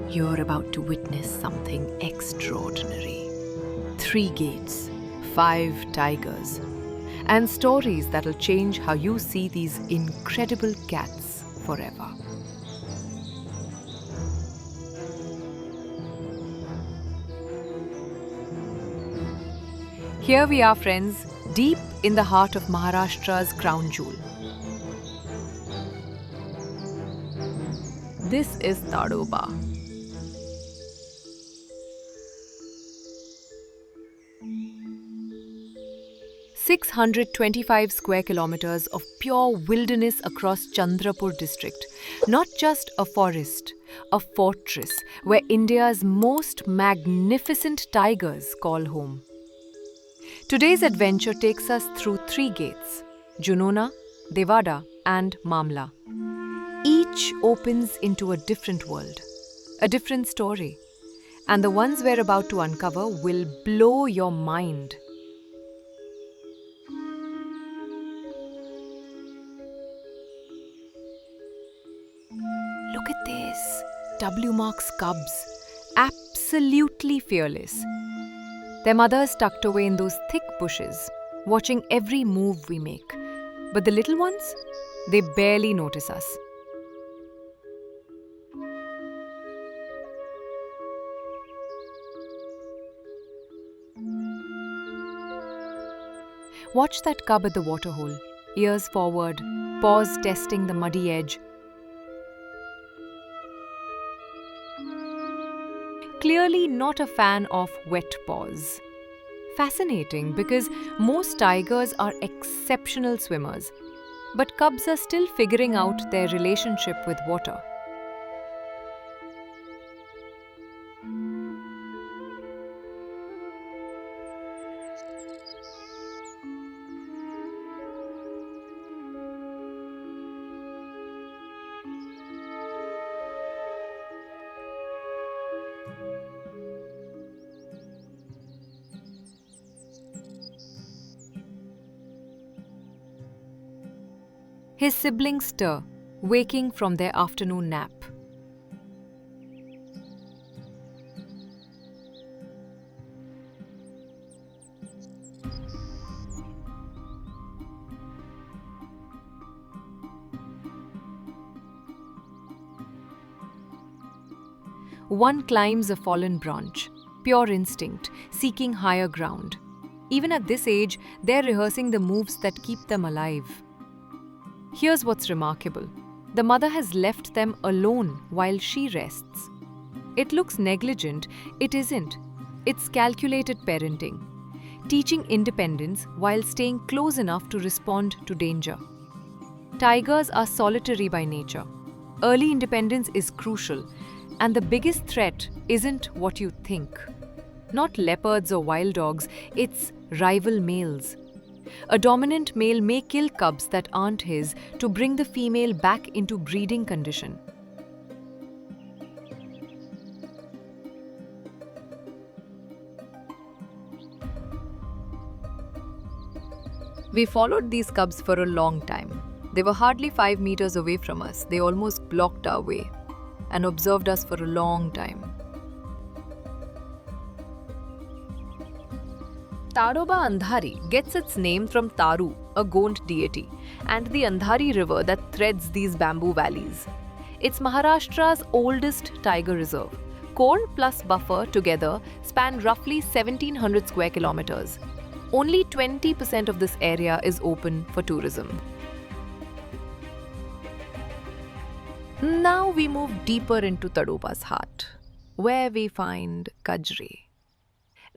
You're about to witness something extraordinary. 3 gates, 5 tigers, and stories that'll change how you see these incredible cats forever. Here we are, friends, deep in the heart of Maharashtra's crown jewel. This is Tadoba. 625 square kilometers of pure wilderness across Chandrapur district. Not just a forest, a fortress where India's most magnificent tigers call home. Today's adventure takes us through 3 gates: Junona, Devada and Mamla. Each opens into a different world, a different story. And the ones we're about to uncover will blow your mind. Look at this. W marks cubs, absolutely fearless. Their mothers tucked away in those thick bushes, watching every move we make. But the little ones, they barely notice us. Watch that cub at the waterhole, ears forward, paws testing the muddy edge. Clearly not a fan of wet paws. Fascinating because most tigers are exceptional swimmers, but cubs are still figuring out their relationship with water. His siblings stir, waking from their afternoon nap. One climbs a fallen branch, pure instinct, seeking higher ground. Even at this age, they're rehearsing the moves that keep them alive. Here's what's remarkable. The mother has left them alone while she rests. It looks negligent. It isn't. It's calculated parenting, teaching independence while staying close enough to respond to danger. Tigers are solitary by nature. Early independence is crucial, and the biggest threat isn't what you think. Not leopards or wild dogs, it's rival males. A dominant male may kill cubs that aren't his to bring the female back into breeding condition. We followed these cubs for a long time. They were hardly 5 meters away from us. They almost blocked our way and observed us for a long time. Tadoba Andhari gets its name from Taru, a gaunt deity, and the Andhari river that threads these bamboo valleys. It's Maharashtra's oldest tiger reserve. Core plus buffer together span roughly 1700 square kilometers. Only 20% of this area is open for tourism. Now we move deeper into Tadoba's heart, where we find Kajri.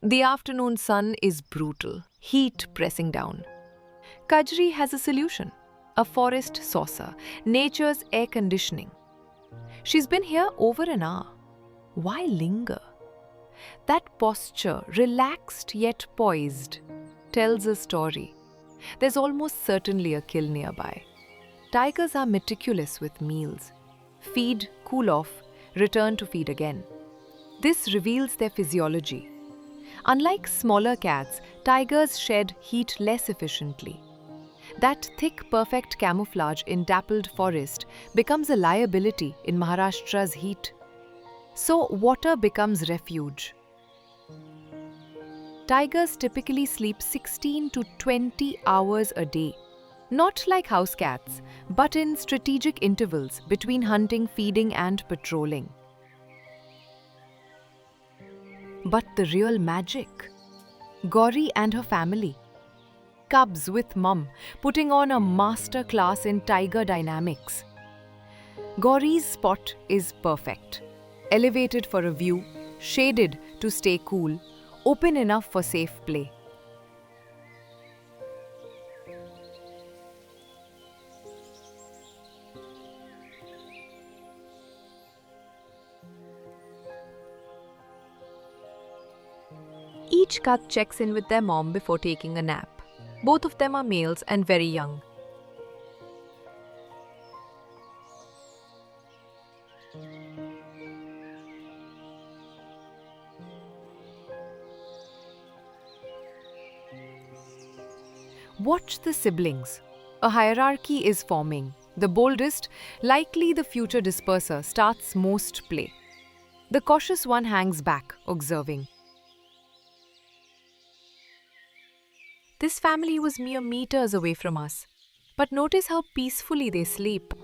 The afternoon sun is brutal, heat pressing down. Kajri has a solution, a forest saucer, nature's air conditioning. She's been here over an hour. Why linger? That posture, relaxed yet poised, tells a story. There's almost certainly a kill nearby. Tigers are meticulous with meals. Feed, cool off, return to feed again. This reveals their physiology. Unlike smaller cats, tigers shed heat less efficiently. That thick, perfect camouflage in dappled forest becomes a liability in Maharashtra's heat. So water becomes refuge. Tigers typically sleep 16 to 20 hours a day. Not like house cats, but in strategic intervals between hunting, feeding, and patrolling. But the real magic? Gauri and her family. Cubs with mum, putting on a master class in tiger dynamics. Gauri's spot is perfect. Elevated for a view, shaded to stay cool, open enough for safe play. Each cub checks in with their mom before taking a nap. Both of them are males and very young. Watch the siblings. A hierarchy is forming. The boldest, likely the future disperser, starts most play. The cautious one hangs back, observing. This family was mere meters away from us. But notice how peacefully they sleep.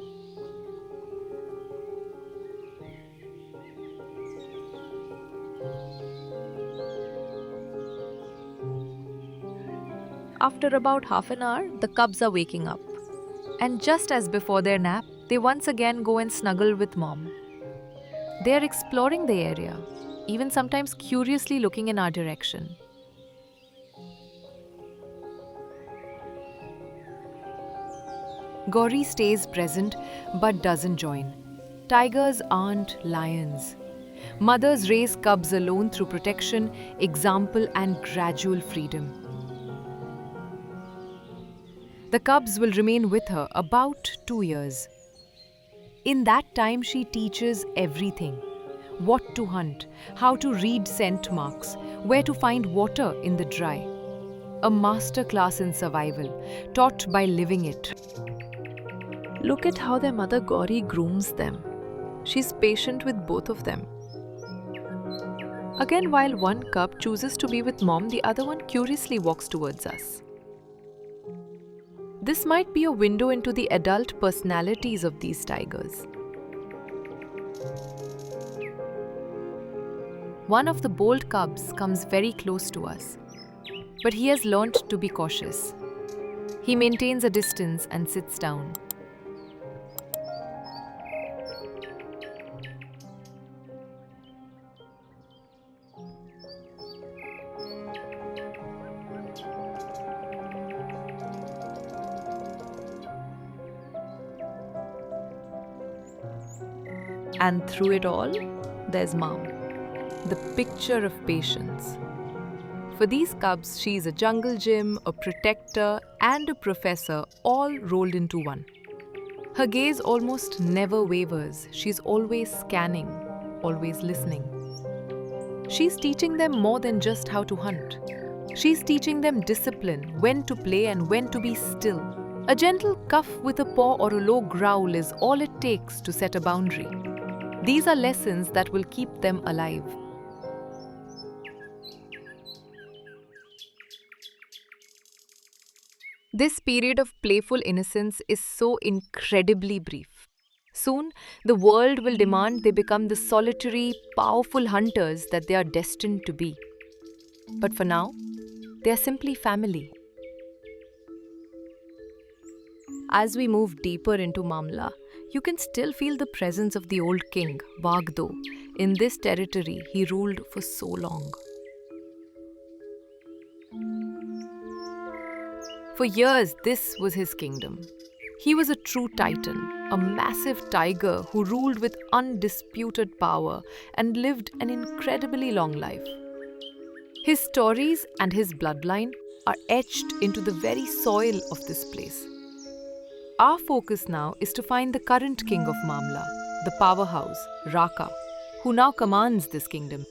After about half an hour, the cubs are waking up. And just as before their nap, they once again go and snuggle with mom. They are exploring the area, even sometimes curiously looking in our direction. Gauri stays present but doesn't join. Tigers aren't lions. Mothers raise cubs alone through protection, example, and gradual freedom. The cubs will remain with her about 2 years. In that time, she teaches everything. What to hunt, how to read scent marks, where to find water in the dry. A master class in survival, taught by living it. Look at how their mother Gauri grooms them. She's patient with both of them. Again, while one cub chooses to be with mom, the other one curiously walks towards us. This might be a window into the adult personalities of these tigers. One of the bold cubs comes very close to us, but he has learnt to be cautious. He maintains a distance and sits down. And through it all, there's Mom, the picture of patience. For these cubs, she's a jungle gym, a protector, and a professor, all rolled into one. Her gaze almost never wavers. She's always scanning, always listening. She's teaching them more than just how to hunt. She's teaching them discipline, when to play and when to be still. A gentle cuff with a paw or a low growl is all it takes to set a boundary. These are lessons that will keep them alive. This period of playful innocence is so incredibly brief. Soon, the world will demand they become the solitary, powerful hunters that they are destined to be. But for now, they are simply family. As we move deeper into Mamla, you can still feel the presence of the old king, Waghdoh. In this territory, he ruled for so long. For years, this was his kingdom. He was a true titan, a massive tiger who ruled with undisputed power and lived an incredibly long life. His stories and his bloodline are etched into the very soil of this place. Our focus now is to find the current king of Mamla, the powerhouse, Raka, who now commands this kingdom.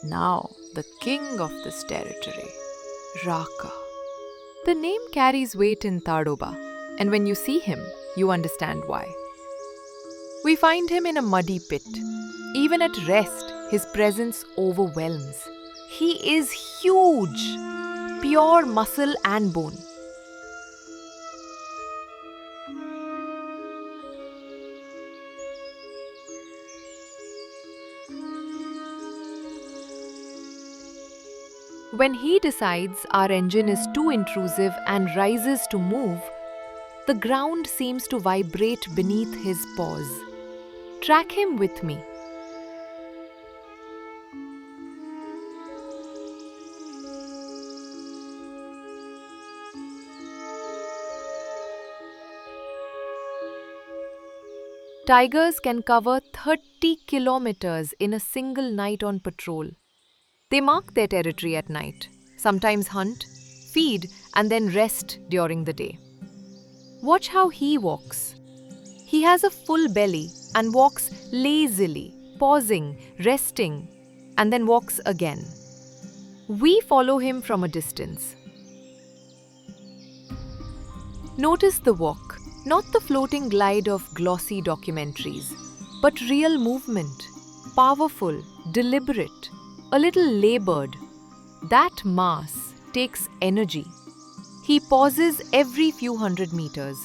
Now, the king of this territory, Raka. The name carries weight in Tadoba, and when you see him, you understand why. We find him in a muddy pit. Even at rest, his presence overwhelms. He is huge, pure muscle and bone. When he decides our engine is too intrusive and rises to move, the ground seems to vibrate beneath his paws. Track him with me. Tigers can cover 30 kilometers in a single night on patrol. They mark their territory at night, sometimes hunt, feed, and then rest during the day. Watch how he walks. He has a full belly and walks lazily, pausing, resting, and then walks again. We follow him from a distance. Notice the walk, not the floating glide of glossy documentaries, but real movement, powerful, deliberate, a little labored. That mass takes energy. He pauses every few hundred meters.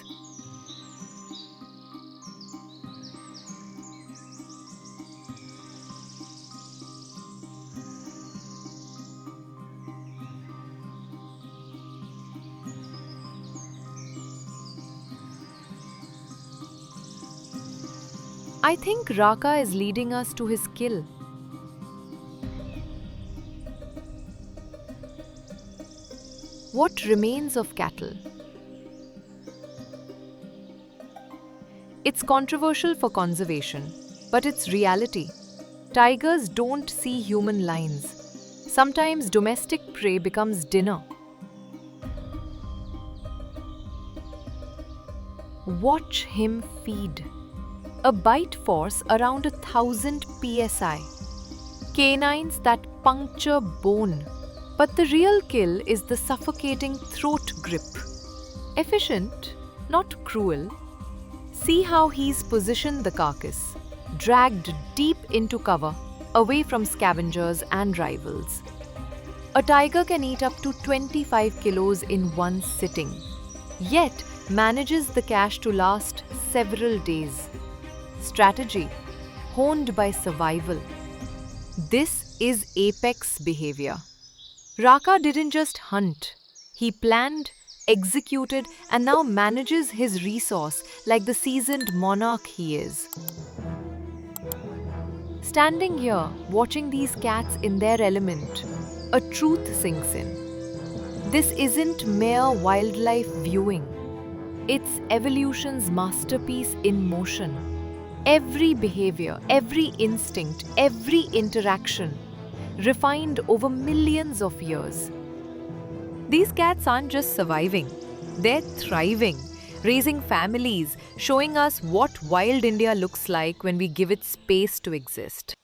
I think Raka is leading us to his kill. What remains of cattle? It's controversial for conservation, but it's reality. Tigers don't see human lines. Sometimes domestic prey becomes dinner. Watch him feed. A bite force around 1,000 psi. Canines that puncture bone. But the real kill is the suffocating throat grip. Efficient, not cruel. See how he's positioned the carcass, dragged deep into cover, away from scavengers and rivals. A tiger can eat up to 25 kilos in one sitting, yet manages the cache to last several days. Strategy, honed by survival. This is apex behavior. Raka didn't just hunt. He planned, executed, and now manages his resource like the seasoned monarch he is. Standing here, watching these cats in their element, a truth sinks in. This isn't mere wildlife viewing. It's evolution's masterpiece in motion. Every behavior, every instinct, every interaction, refined over millions of years. These cats aren't just surviving, they're thriving, raising families, showing us what wild India looks like when we give it space to exist.